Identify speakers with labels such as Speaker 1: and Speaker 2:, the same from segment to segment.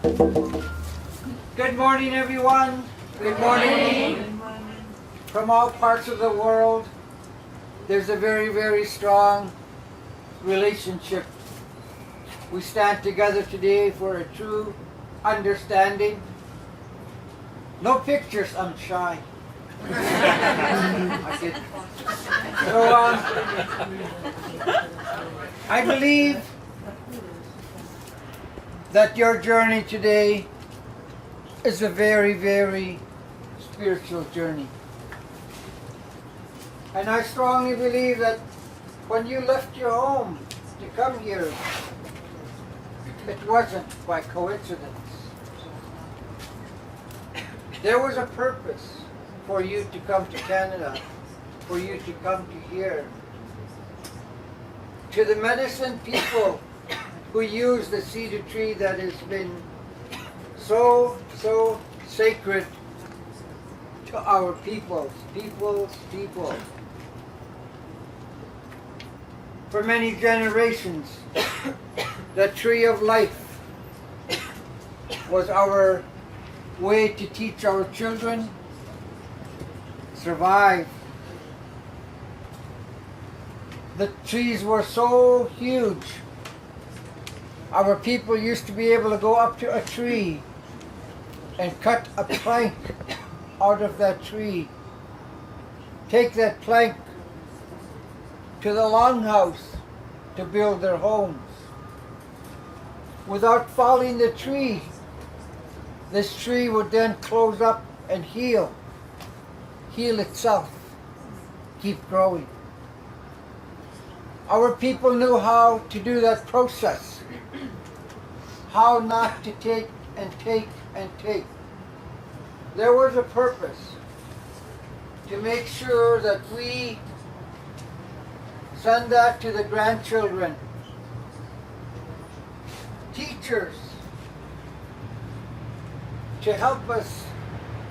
Speaker 1: Good morning, everyone. Good morning. From all parts of the world, there's a very, very strong relationship. We stand together today for a true understanding. No pictures, I'm shy. I believe that your journey today is a very, very spiritual journey. And I strongly believe that when you left your home to come here, it wasn't by coincidence. There was a purpose for you to come to Canada, for you to come to here. To the medicine people who use the cedar tree that has been so sacred to our people. For many generations, the tree of life was our way to teach our children, survive. The trees were so huge. Our people used to be able to go up to a tree and cut a plank out of that tree. Take that plank to the longhouse to build their homes. Without falling the tree, this tree would then close up and heal itself, keep growing. Our people knew how to do that process, how not to take and take and take. There was a purpose to make sure that we send that to the grandchildren. Teachers to help us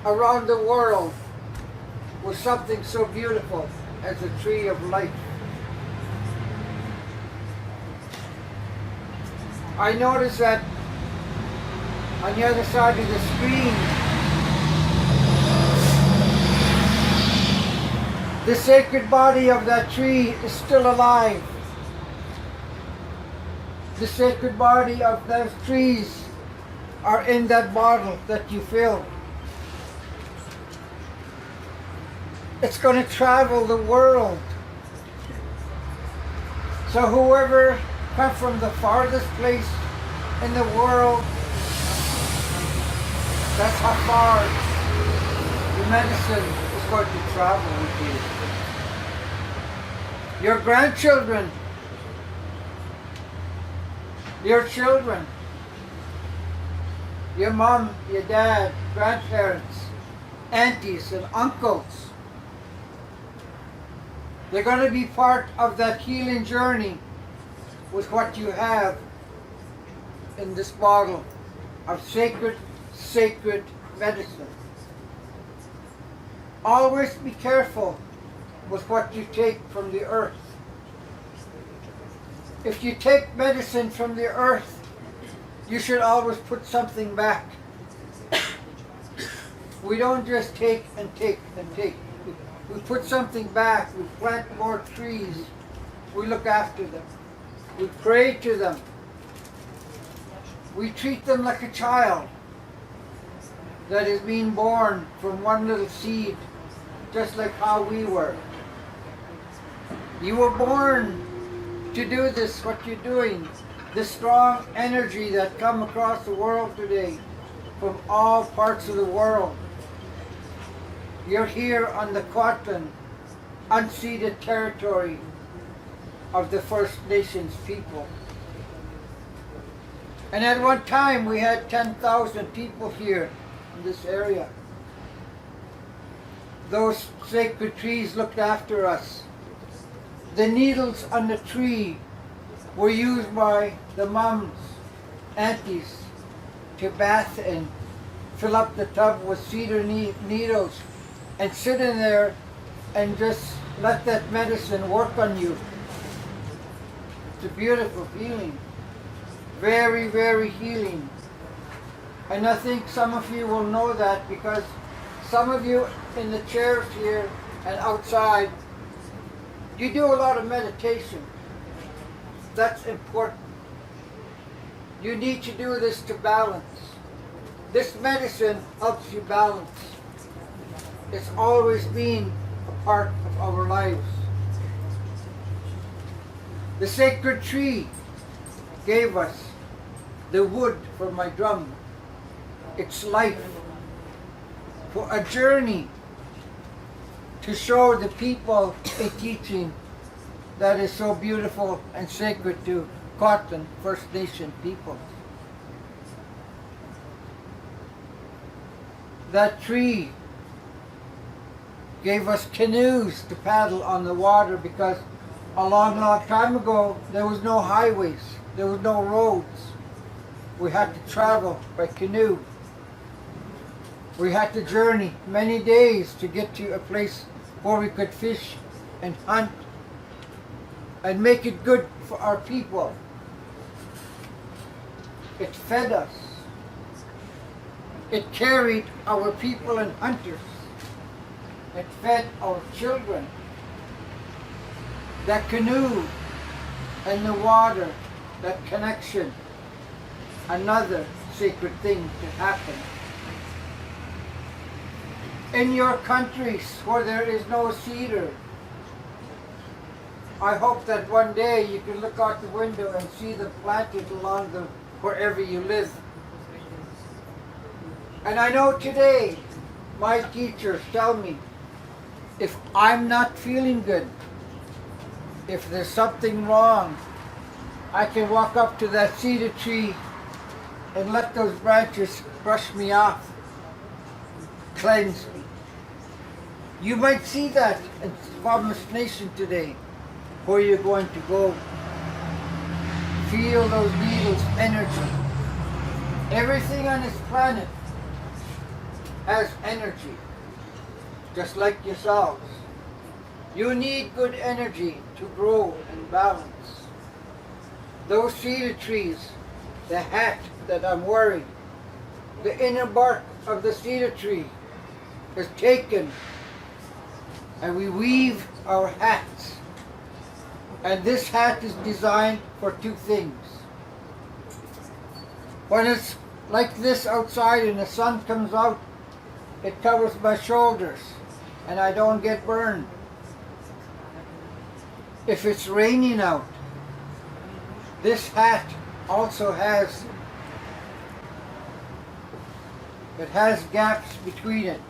Speaker 1: around the world with something so beautiful as the tree of life. I noticed that on the other side of the screen, the sacred body of that tree is still alive. The sacred body of those trees are in that bottle that you fill. It's going to travel the world. So whoever comes from the farthest place in the world, that's how far the medicine is going to travel with you. Your grandchildren, your children, your mom, your dad, grandparents, aunties and uncles, they're going to be part of that healing journey with what you have in this bottle of sacred medicine. Always be careful with what you take from the earth. If you take medicine from the earth, you should always put something back. We don't just take and take and take. We put something back. We plant more trees. We look after them. We pray to them. We treat them like a child that is being born from one little seed, just like how we were. You were born to do this, what you're doing. The strong energy that come across the world today from all parts of the world. You're here on the Kwantlen, unceded territory of the First Nations people. And at one time we had 10,000 people here in this area. Those sacred trees looked after us. The needles on the tree were used by the moms, aunties, to bath in, fill up the tub with cedar needles, and sit in there and just let that medicine work on you. It's a beautiful feeling. Very, very healing. And I think some of you will know that because some of you in the chairs here and outside, you do a lot of meditation. That's important. You need to do this to balance. This medicine helps you balance. It's always been a part of our lives. The sacred tree gave us the wood for my drum, its life, for a journey to show the people a teaching that is so beautiful and sacred to Lekeyton First Nation people. That tree gave us canoes to paddle on the water because a long, long time ago there was no highways, there was no roads. We had to travel by canoe. We had to journey many days to get to a place where we could fish and hunt and make it good for our people. It fed us. It carried our people and hunters. It fed our children. That canoe and the water, that connection, another sacred thing to happen. In your countries where there is no cedar, I hope that one day you can look out the window and see them planted along the wherever you live. And I know today my teachers tell me if I'm not feeling good, if there's something wrong, I can walk up to that cedar tree and let those branches brush me off, cleanse me. You might see that in Farmers Nation today, where you're going to go. Feel those needles' energy. Everything on this planet has energy, just like yourselves. You need good energy to grow and balance. Those cedar trees, the hat that I'm wearing, the inner bark of the cedar tree is taken and we weave our hats. And this hat is designed for two things. When it's like this outside and the sun comes out, it covers my shoulders and I don't get burned. If it's raining out, this hat also has gaps between it.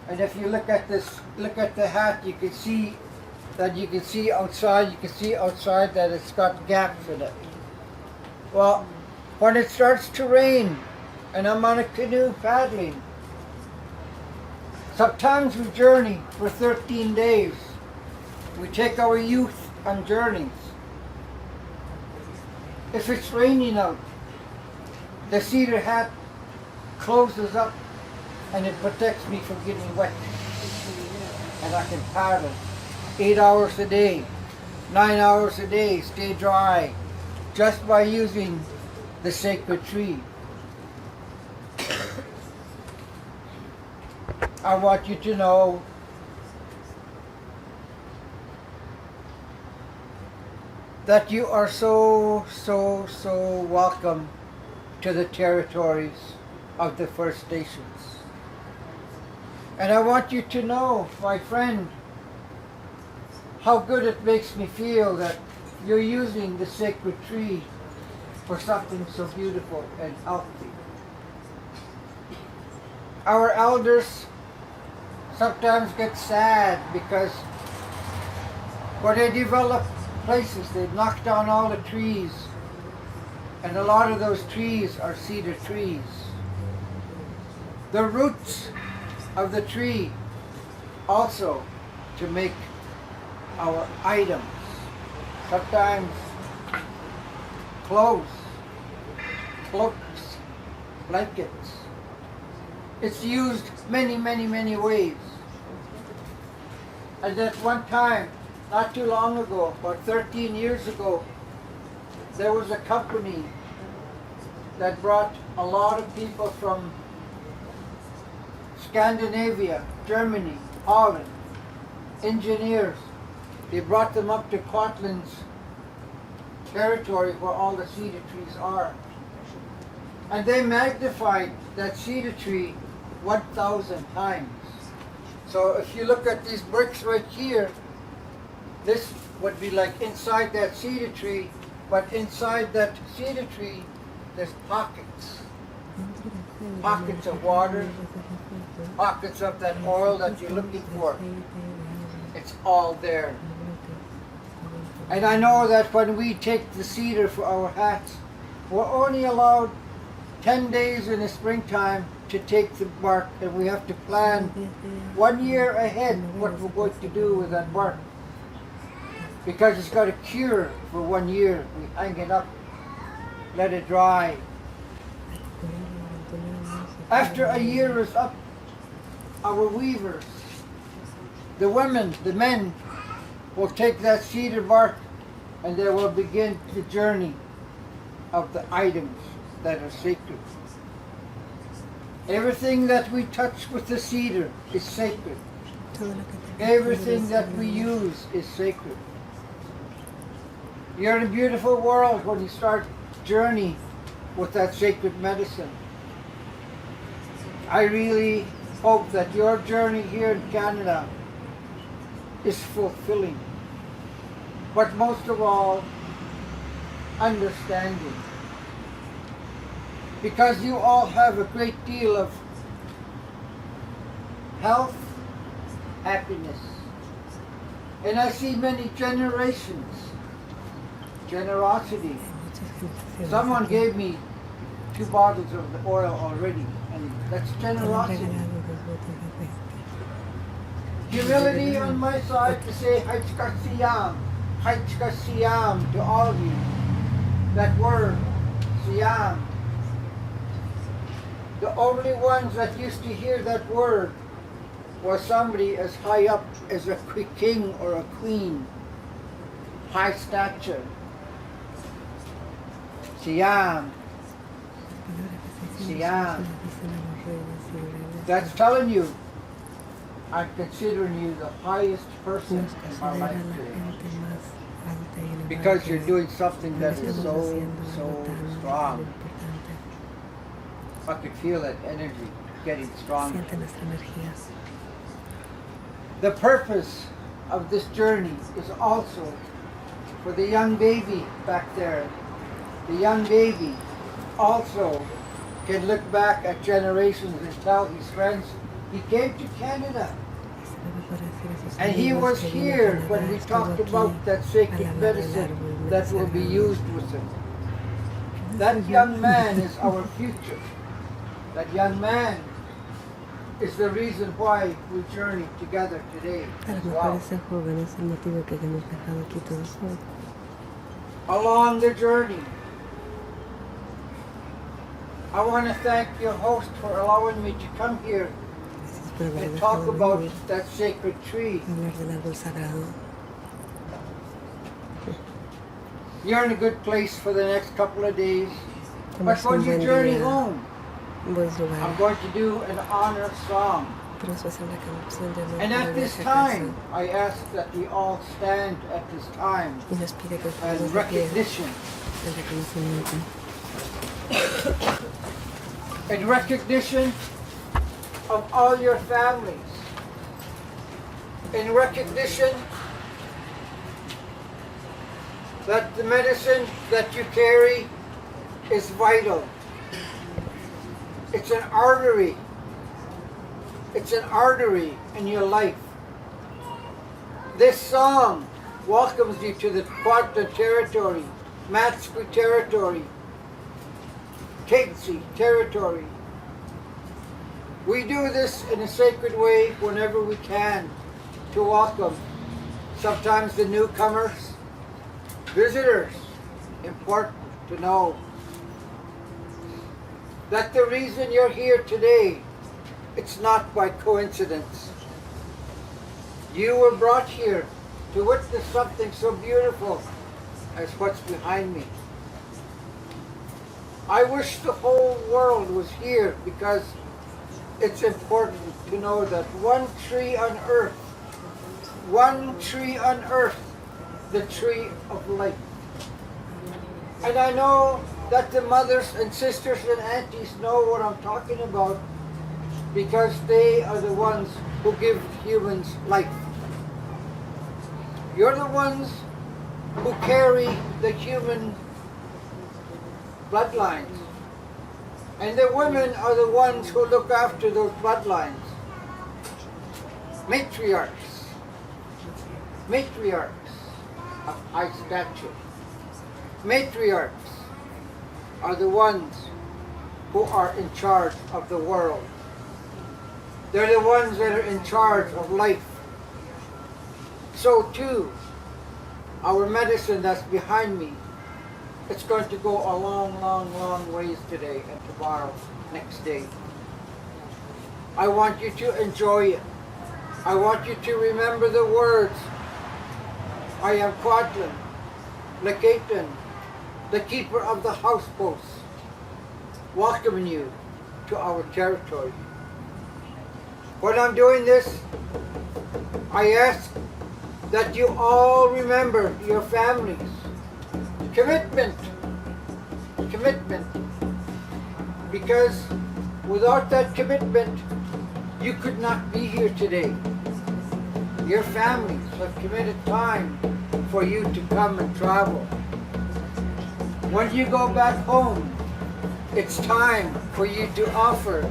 Speaker 1: And if you look at the hat, you can see outside that it's got gaps in it. Well, when it starts to rain and I'm on a canoe paddling, sometimes we journey for 13 days. We take our youth on journeys. If it's raining out, the cedar hat closes up and it protects me from getting wet. And I can paddle 8 hours a day, 9 hours a day, stay dry, just by using the sacred tree. I want you to know that you are so welcome to the territories of the First Nations. And I want you to know, my friend, how good it makes me feel that you're using the sacred tree for something so beautiful and healthy. Our elders sometimes get sad because when they develop places, they knock down all the trees, and a lot of those trees are cedar trees. The roots of the tree also to make our items, sometimes clothes, cloaks, blankets. It's used many ways. And at one time, not too long ago, about 13 years ago, there was a company that brought a lot of people from Scandinavia, Germany, Holland, engineers. They brought them up to Cortland's territory where all the cedar trees are. And they magnified that cedar tree 1,000 times. So if you look at these bricks right here, this would be like inside that cedar tree, but inside that cedar tree, there's pockets. Pockets of water, pockets of that oil that you're looking for. It's all there. And I know that when we take the cedar for our hats, we're only allowed 10 days in the springtime to take the bark, and we have to plan 1 year ahead what we're going to do with that bark. Because it's got a cure for 1 year. We hang it up, let it dry. After a year is up, our weavers, the women, the men, will take that cedar bark and they will begin the journey of the items that are sacred. Everything that we touch with the cedar is sacred. Everything that we use is sacred. You're in a beautiful world when you start journey with that sacred medicine. I really hope that your journey here in Canada is fulfilling. But most of all, understanding. Because you all have a great deal of health, happiness. And I see many generations, generosity. Someone gave me 2 bottles of the oil already, and that's generosity. Humility on my side to say Haichka Siyam to all of you. That word, Siyam. The only ones that used to hear that word was somebody as high up as a king or a queen, high stature. Siyam. Siyam. That's telling you, I'm considering you the highest person in my life today. Because you're doing something that is so strong. I could feel that energy getting stronger. The purpose of this journey is also for the young baby back there. The young baby also can look back at generations and tell his friends, he came to Canada. And he was here when we talked about that sacred medicine that will be used with him. That young man is our future. That young man is the reason why we journey together today as well. Along the journey, I want to thank your host for allowing me to come here and talk about that sacred tree. You're in a good place for the next couple of days. But when you journey home, I'm going to do an honor song. And at this time, I ask that we all stand at this time and recognition. In recognition of all your families. In recognition that the medicine that you carry is vital. It's an artery. It's an artery in your life. This song welcomes you to the Trakten territory, Matsku territory, Kaitsi territory. We do this in a sacred way whenever we can to welcome sometimes the newcomers, visitors. Important to know that the reason you're here today, it's not by coincidence. You were brought here to witness something so beautiful as what's behind me. I wish the whole world was here because it's important to know that one tree on earth, the tree of life. And I know that the mothers and sisters and aunties know what I'm talking about because they are the ones who give humans life. You're the ones who carry the human bloodlines. And the women are the ones who look after those bloodlines. Matriarchs of high stature. Matriarchs are the ones who are in charge of the world. They're the ones that are in charge of life. So too, our medicine that's behind me, it's going to go a long, long, long ways today and tomorrow, next day. I want you to enjoy it. I want you to remember the words. I am Quadlin, Lekeyton, the keeper of the house posts, welcoming you to our territory. When I'm doing this, I ask that you all remember your families. Commitment. Because without that commitment, you could not be here today. Your families have committed time for you to come and travel. When you go back home, it's time for you to offer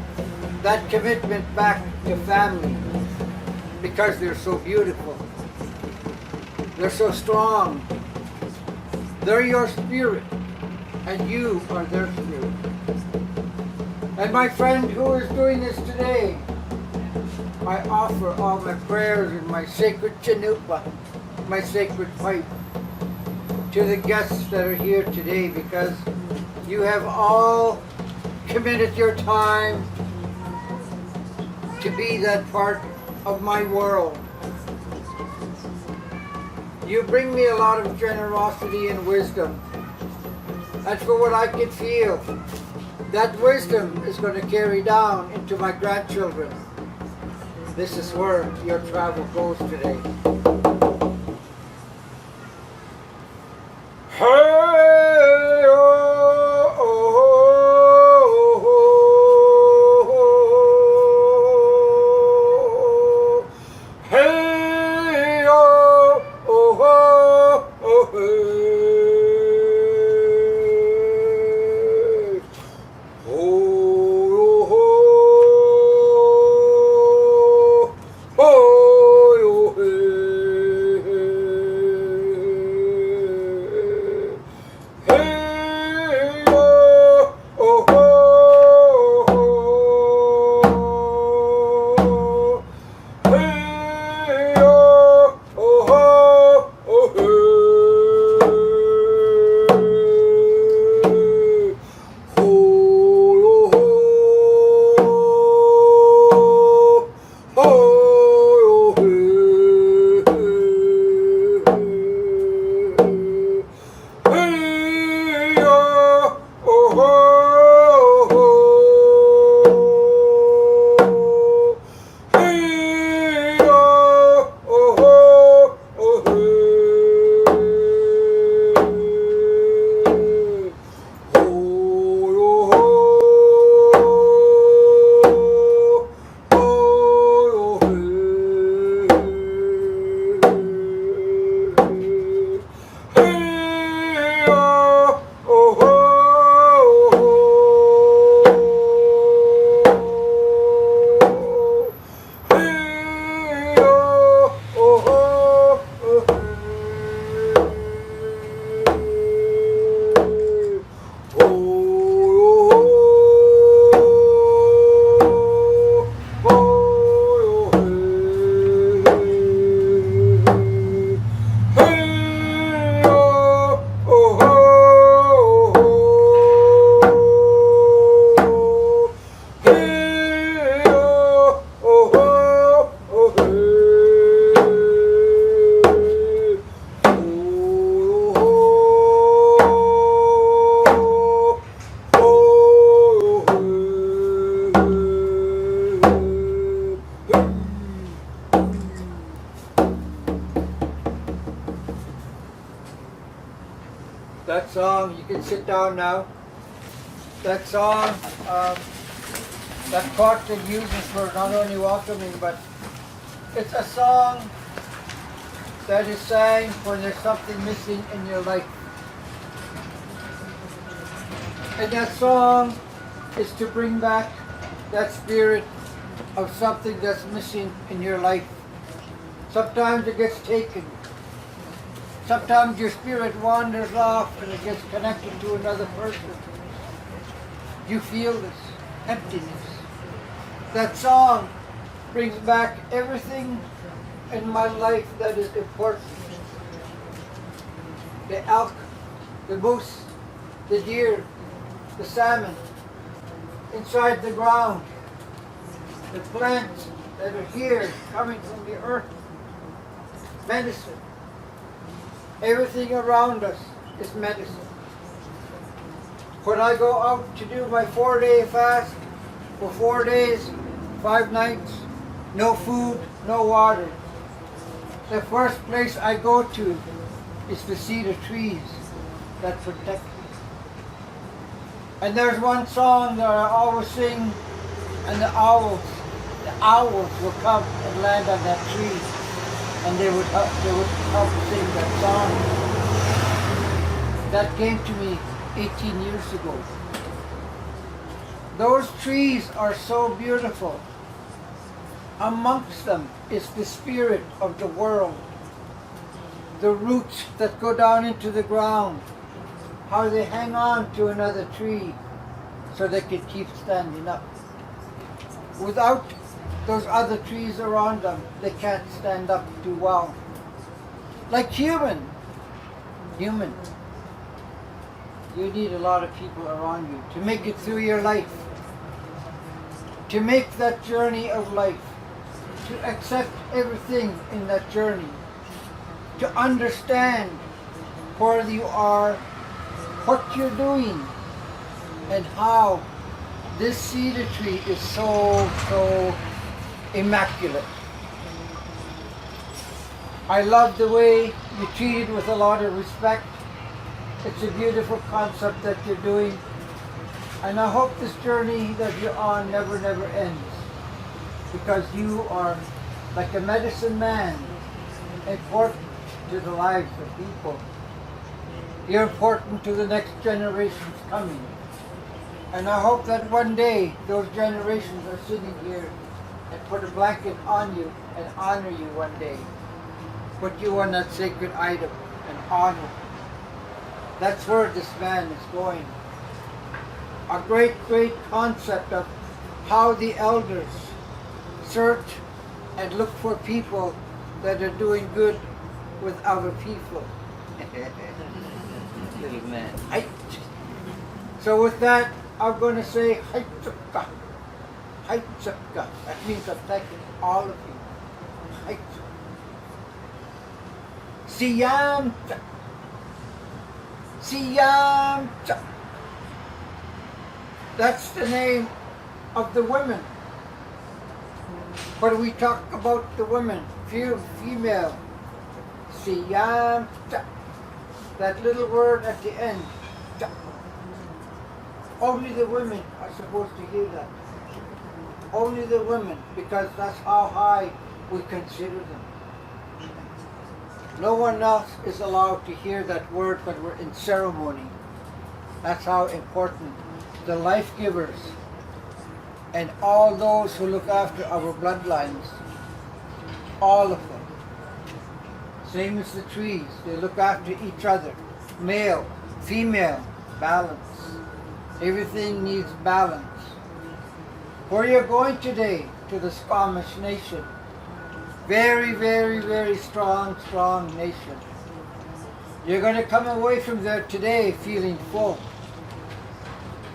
Speaker 1: that commitment back to family because they're so beautiful. They're so strong. They're your spirit, and you are their spirit. And my friend who is doing this today, I offer all my prayers and my sacred chanupa, my sacred pipe, to the guests that are here today because you have all committed your time to be that part of my world. You bring me a lot of generosity and wisdom. And for what I can feel, that wisdom is going to carry down into my grandchildren. This is where your travel goes today. Hey, oh, oh, oh, oh. Hey, oh, oh, oh, hey. that song. You can sit down now. That song, that trakten uses for not only welcoming, but it's a song that is sang when there's something missing in your life. And that song is to bring back that spirit of something that's missing in your life. Sometimes it gets taken. Sometimes your spirit wanders off and it gets connected to another person. You feel this emptiness. That song brings back everything in my life that is important. The elk, the moose, the deer, the salmon, inside the ground, the plants that are here coming from the earth, medicine. Everything around us is medicine. When I go out to do my 4-day fast for 4 days, 5 nights, no food, no water, the first place I go to is to see the trees that protect me. And there's one song that I always sing, and the owls will come and land on that tree, and they would help sing that song. That came to me 18 years ago. Those trees are so beautiful. Amongst them is the spirit of the world. The roots that go down into the ground, how they hang on to another tree so they can keep standing up. Without those other trees around them, they can't stand up too well. Like human. You need a lot of people around you to make it through your life. To make that journey of life. To accept everything in that journey. To understand where you are, what you're doing, and how this cedar tree is so immaculate. I love the way you treat it with a lot of respect. It's a beautiful concept that you're doing. And I hope this journey that you're on never ends. Because you are like a medicine man, important to the lives of people. You're important to the next generations coming. And I hope that one day those generations are sitting here and put a blanket on you and honor you one day. Put you on that sacred item and honor. That's where this man is going. A great concept of how the elders search and look for people that are doing good with other people. Little man. So with that, I'm going to say Haitsukka. Haitsukka. That means I'm thanking all of you. Haitsukka. Siyamta. Siyamta. That's the name of the women. When we talk about the women, female, Siyamta. That little word at the end. Only the women are supposed to hear that. Only the women, because that's how high we consider them. No one else is allowed to hear that word when we're in ceremony. That's how important the life givers and all those who look after our bloodlines, all of them. Same as the trees, they look after each other. Male, female, balance. Everything needs balance. Where you're going today, to the Squamish nation. Very strong nation. You're going to come away from there today feeling full.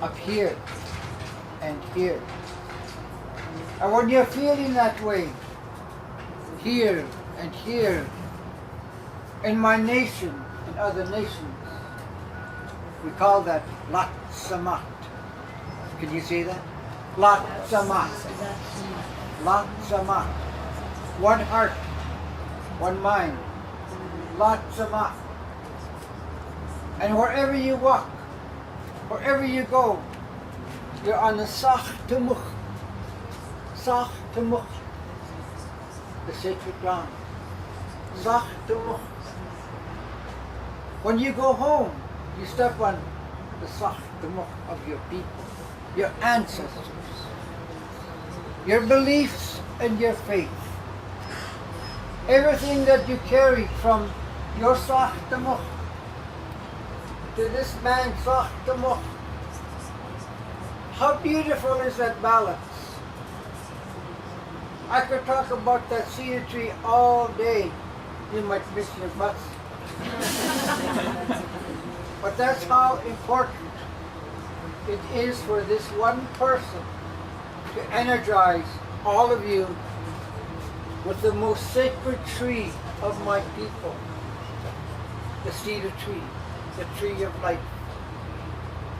Speaker 1: Up here and here. And when you're feeling that way, here and here, in my nation and other nations, we call that Lat Samat. Can you say that? Lat Samat. Lat Samat. One heart, one mind. Lat Samat. And wherever you walk, wherever you go, you're on the Sach Tumuk, the sacred ground. Sach Tumuk. When you go home, you step on the Sach Tumuk of your people, your ancestors, your beliefs and your faith. Everything that you carry from your Sach Tumuk to this man's Sach Tumuk. How beautiful is that balance? I could talk about that cedar tree all day. You might miss your bus. But that's how important it is for this one person to energize all of you with the most sacred tree of my people, the cedar tree, the tree of life.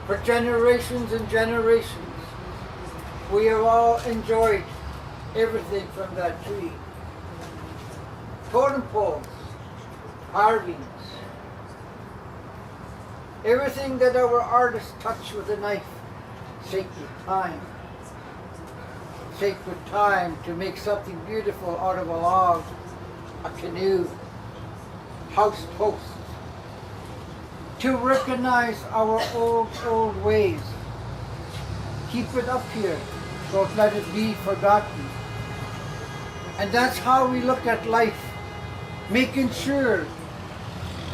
Speaker 1: For generations and generations, we have all enjoyed everything from that tree. Totem poles, carvings, everything that our artists touch with a knife, sacred time. Sacred time to make something beautiful out of a log, a canoe, house posts. To recognize our old ways. Keep it up here. Don't let it be forgotten. And that's how we look at life. Making sure,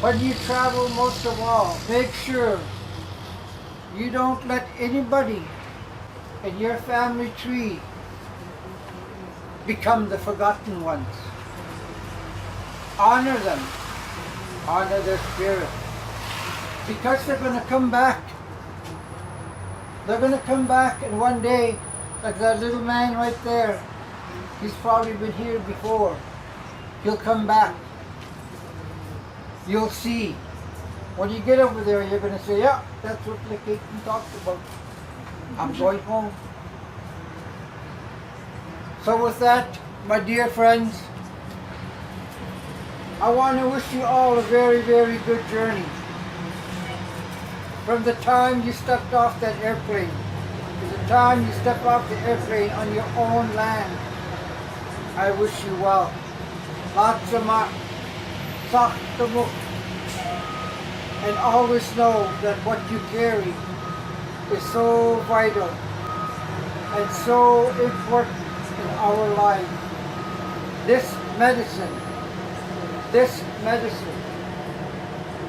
Speaker 1: when you travel most of all, make sure you don't let anybody in your family tree become the forgotten ones. Honor them. Honor their spirit. Because they're going to come back. They're going to come back, and one day, like that little man right there, he's probably been here before. He'll come back. You'll see. When you get over there, you're going to say, yeah, that's what Lekeyton talked about. I'm going home. So with that, my dear friends, I want to wish you all a very, very good journey. From the time you stepped off that airplane, to the time you step off the airplane on your own land, I wish you well. Lots of luck. And always know that what you carry is so vital and so important in our lives. This medicine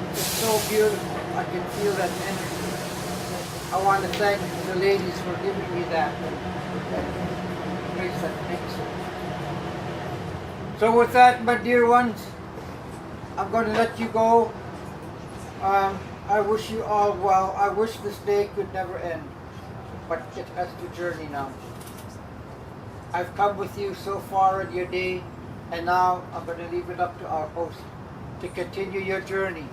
Speaker 1: is so beautiful. I can feel that energy. I want to thank the ladies for giving me that. Makes that mixer. So with that, my dear ones, I'm going to let you go. I wish you all well. I wish this day could never end, but it has to journey now. I've come with you so far in your day, and now I'm going to leave it up to our host to continue your journey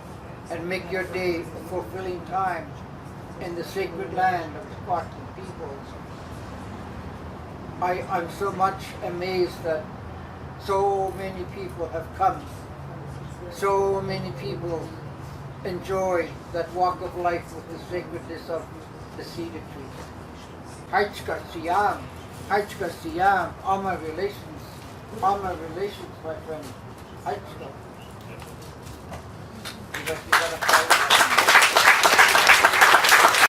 Speaker 1: and make your day a fulfilling time in the sacred land of the Squattling peoples. I'm so much amazed that so many people have come. So many people enjoy that walk of life with the sacredness of the cedar tree. Haichka Siyam, all my relations, my friend. Haichka. You got a